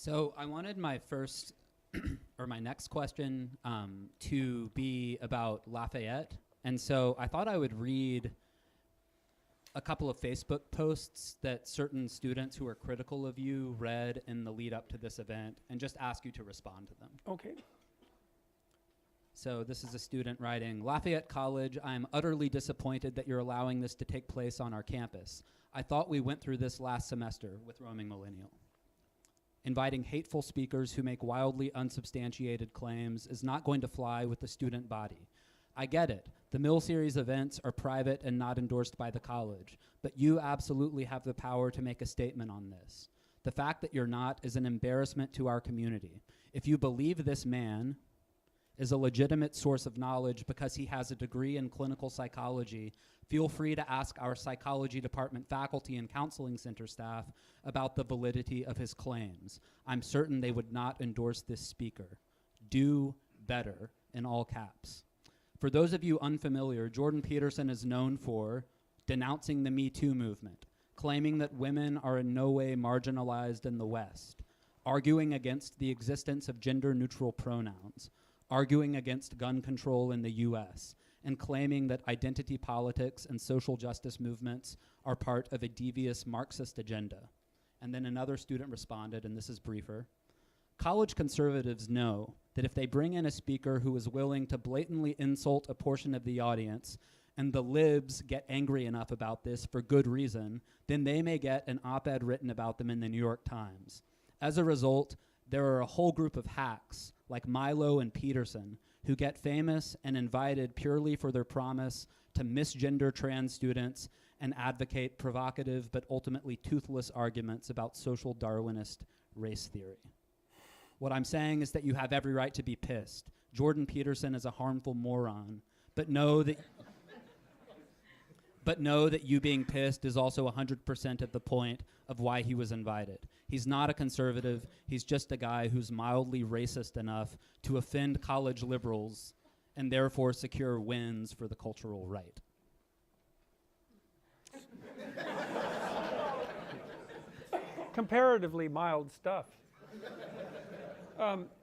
So I wanted my first, or my next question to be about Lafayette. And so I thought I would read a couple of Facebook posts that certain students who are critical of you read in the lead up to this event and just ask you to respond to them. Okay. So this is a student writing, Lafayette College, I am utterly disappointed that you're allowing this to take place on our campus. I thought we went through this last semester with Roaming Millennial. Inviting hateful speakers who make wildly unsubstantiated claims is not going to fly with the student body. I get it. The Mill Series events are private and not endorsed by the college, but you absolutely have the power to make a statement on this. The fact that you're not is an embarrassment to our community. If you believe this man is a legitimate source of knowledge because he has a degree in clinical psychology, feel free to ask our psychology department faculty and counseling center staff about the validity of his claims. I'm certain they would not endorse this speaker. Do better, in all caps. For those of you unfamiliar, Jordan Peterson is known for denouncing the Me Too movement, claiming that women are in no way marginalized in the West, arguing against the existence of gender-neutral pronouns, arguing against gun control in the US, and claiming that identity politics and social justice movements are part of a devious Marxist agenda. And then another student responded, and this is briefer. College conservatives know that if they bring in a speaker who is willing to blatantly insult a portion of the audience, and the libs get angry enough about this for good reason, then they may get an op-ed written about them in the New York Times. As a result, there are a whole group of hacks, like Milo and Peterson, who get famous and invited purely for their promise to misgender trans students and advocate provocative but ultimately toothless arguments about social Darwinist race theory. What I'm saying is that you have every right to be pissed. Jordan Peterson is a harmful moron, but know that you being pissed is also 100% of the point of why he was invited. He's not a conservative, he's just a guy who's mildly racist enough to offend college liberals and therefore secure wins for the cultural right. Comparatively mild stuff.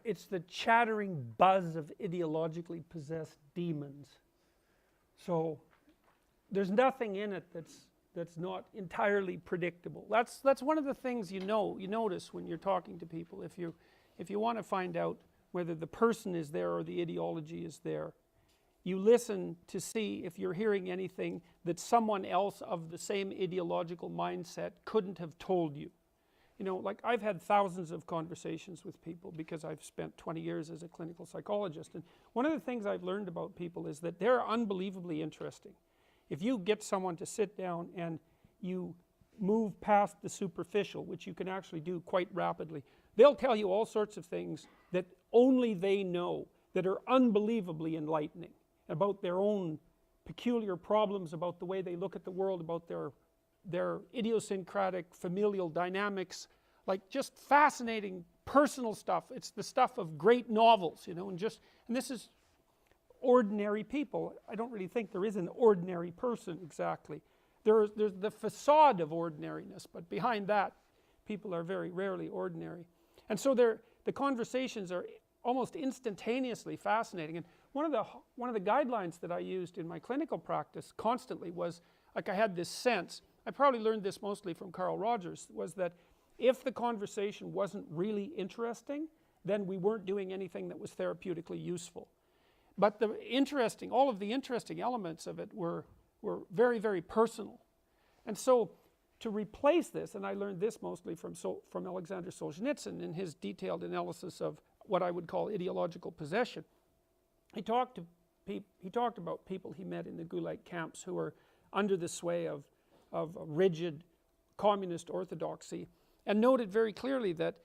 It's the chattering buzz of ideologically possessed demons. So there's nothing in it that's not entirely predictable. That's one of the things you notice when you're talking to people. If you want to find out whether the person is there or the ideology is there, you listen to see if you're hearing anything that someone else of the same ideological mindset couldn't have told you. You know, like I've had thousands of conversations with people because I've spent 20 years as a clinical psychologist, and one of the things I've learned about people is that they're unbelievably interesting. If you get someone to sit down and you move past the superficial, which you can actually do quite rapidly, they'll tell you all sorts of things that only they know, that are unbelievably enlightening about their own peculiar problems, about the way they look at the world, about their idiosyncratic familial dynamics, like just fascinating personal stuff. It's the stuff of great novels, you know, and this is ordinary people. I don't really think there is an ordinary person exactly. There's the facade of ordinariness, but behind that, people are very rarely ordinary. And so the conversations are almost instantaneously fascinating. And one of the guidelines that I used in my clinical practice constantly was, like, I had this sense, I probably learned this mostly from Carl Rogers, was that if the conversation wasn't really interesting, then we weren't doing anything that was therapeutically useful. But all of the interesting elements of it were very, very personal. And so to replace this, and I learned this mostly from Alexander Solzhenitsyn in his detailed analysis of what I would call ideological possession, he talked about people he met in the Gulag camps who were under the sway of rigid communist orthodoxy, and noted very clearly that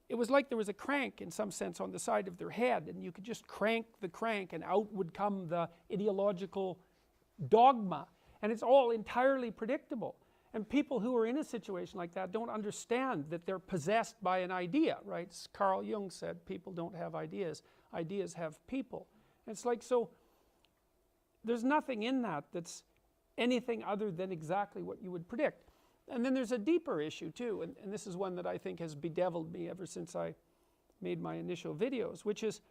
it was like there was a crank in some sense on the side of their head, and you could just crank the crank and out would come the ideological dogma, and it's all entirely predictable. And people who are in a situation like that don't understand that they're possessed by an idea, right? Carl Jung said people don't have ideas, ideas have people. And it's like, so there's nothing in that that's anything other than exactly what you would predict. and then there's a deeper issue too, and this is one that I think has bedeviled me ever since I made my initial videos, which is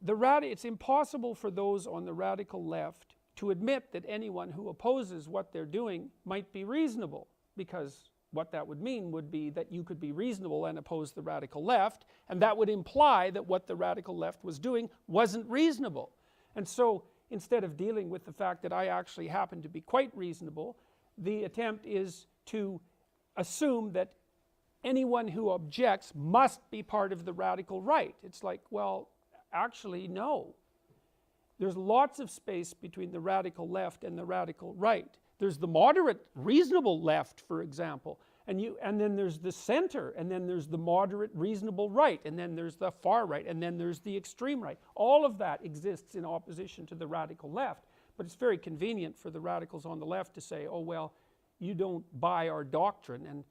it's impossible for those on the radical left to admit that anyone who opposes what they're doing might be reasonable, because what that would mean would be that you could be reasonable and oppose the radical left, and that would imply that what the radical left was doing wasn't reasonable. And so instead of dealing with the fact that I actually happen to be quite reasonable, the attempt is to assume that anyone who objects must be part of the radical right. It's like, well, actually no. There's lots of space between the radical left and the radical right. There's the moderate, reasonable left, for example, and then there's the center, and then there's the moderate, reasonable right, and then there's the far right, and then there's the extreme right. All of that exists in opposition to the radical left, but it's very convenient for the radicals on the left to say, oh well, you don't buy our doctrine,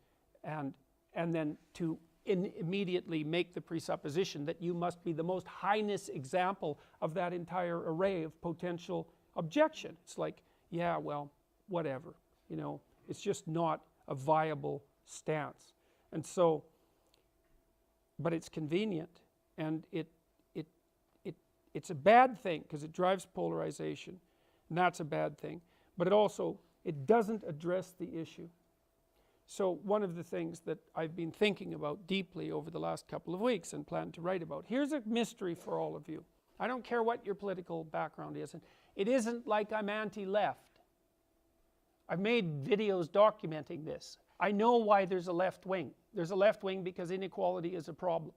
and then to immediately make the presupposition that you must be the most heinous example of that entire array of potential objection. It's like, yeah, well, whatever, you know, it's just not a viable stance. And so, but it's convenient, and it's a bad thing because it drives polarization, and that's a bad thing, but it doesn't address the issue. So one of the things that I've been thinking about deeply over the last couple of weeks and plan to write about, here's a mystery for all of you. I don't care what your political background is, and it isn't like I'm anti-left. I've made videos documenting this. I know why there's a left wing. There's a left wing because inequality is a problem.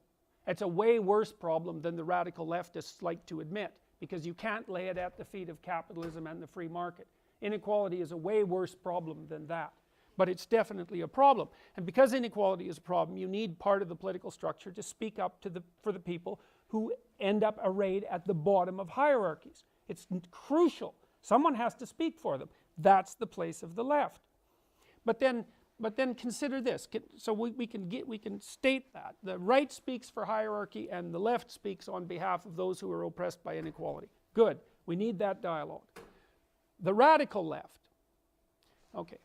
It's a way worse problem than the radical leftists like to admit, because you can't lay it at the feet of capitalism and the free market. Inequality is a way worse problem than that. But it's definitely a problem. And because inequality is a problem, you need part of the political structure to speak up for the people who end up arrayed at the bottom of hierarchies. It's crucial. Someone has to speak for them. That's the place of the left. But then consider this. So we can state that the right speaks for hierarchy and the left speaks on behalf of those who are oppressed by inequality. Good. We need that dialogue. The radical left. Okay.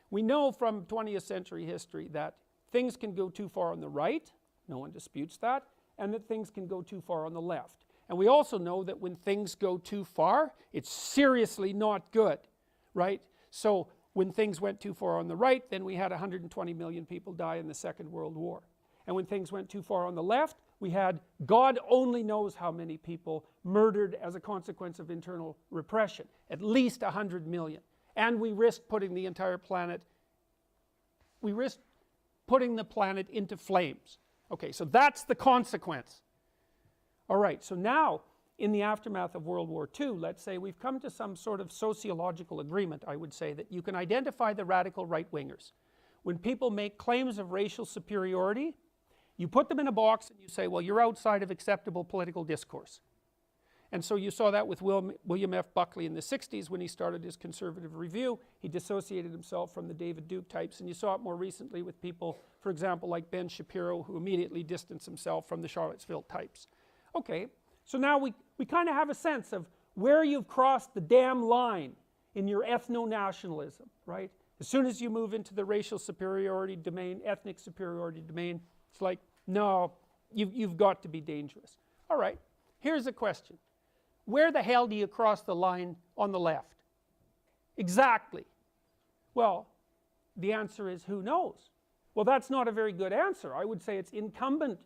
We know from 20th century history that things can go too far on the right, no one disputes that, and that things can go too far on the left. And we also know that when things go too far, it's seriously not good, right? So when things went too far on the right, then we had 120 million people die in the Second World War. And when things went too far on the left, we had God only knows how many people murdered as a consequence of internal repression, at least 100 million. And we risked putting the entire planet, we risked putting the planet into flames. Okay, so that's the consequence. All right, so now in the aftermath of World War II, let's say we've come to some sort of sociological agreement, I would say, that you can identify the radical right-wingers. When people make claims of racial superiority, you put them in a box and you say, well, you're outside of acceptable political discourse. And so you saw that with William F. Buckley in the 60s when he started his conservative review. He dissociated himself from the David Duke types, and you saw it more recently with people, for example, like Ben Shapiro, who immediately distanced himself from the Charlottesville types. Okay, so now we kind of have a sense of where you've crossed the damn line in your ethno-nationalism, right? As soon as you move into the racial superiority domain, ethnic superiority domain, it's like, no, you've got to be dangerous. All right, here's a question. Where the hell do you cross the line on the left? Exactly. Well, the answer is who knows? Well, that's not a very good answer. I would say it's incumbent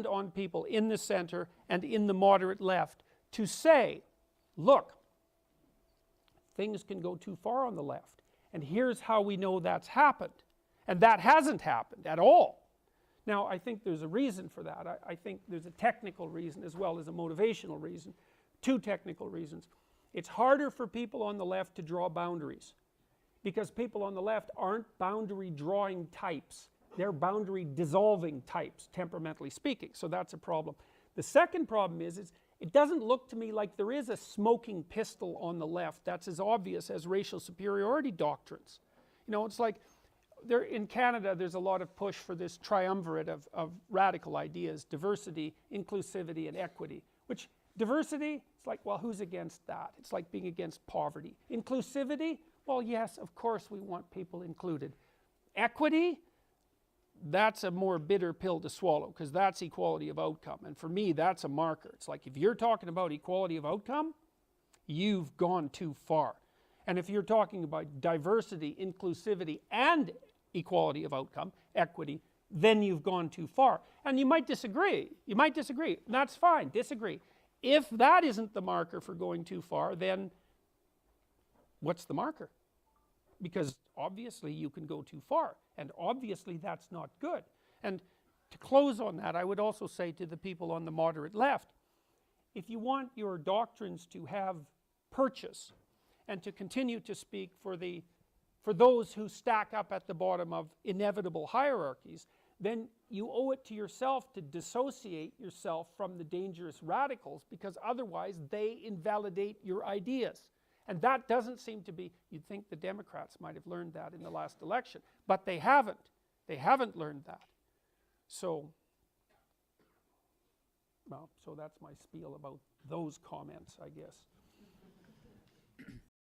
on people in the center and in the moderate left to say, look, things can go too far on the left, and here's how we know that's happened. And that hasn't happened at all. Now, I think there's a reason for that. I think there's a technical reason as well as a motivational reason. Two technical reasons. It's harder for people on the left to draw boundaries because people on the left aren't boundary drawing types. They're boundary dissolving types, temperamentally speaking. So that's a problem. The second problem is it doesn't look to me like there is a smoking pistol on the left that's as obvious as racial superiority doctrines. You know, it's like in Canada there's a lot of push for this triumvirate of radical ideas: diversity, inclusivity, and equity. Which diversity, it's like, well, who's against that? It's like being against poverty. Inclusivity, Well, yes, of course we want people included. Equity, that's a more bitter pill to swallow, because that's equality of outcome, and for me that's a marker. It's like, if you're talking about equality of outcome, you've gone too far. And if you're talking about diversity, inclusivity, and equality of outcome, equity, then you've gone too far. And you might disagree, that's fine, disagree. If that isn't the marker for going too far, then what's the marker? Because obviously you can go too far, and obviously that's not good. And to close on that, I would also say to the people on the moderate left, if you want your doctrines to have purchase and to continue to speak for those who stack up at the bottom of inevitable hierarchies, then you owe it to yourself to dissociate yourself from the dangerous radicals, because otherwise they invalidate your ideas. And that doesn't seem to be, you'd think the Democrats might have learned that in the last election, but they haven't. They haven't learned that. So, well, so that's my spiel about those comments, I guess.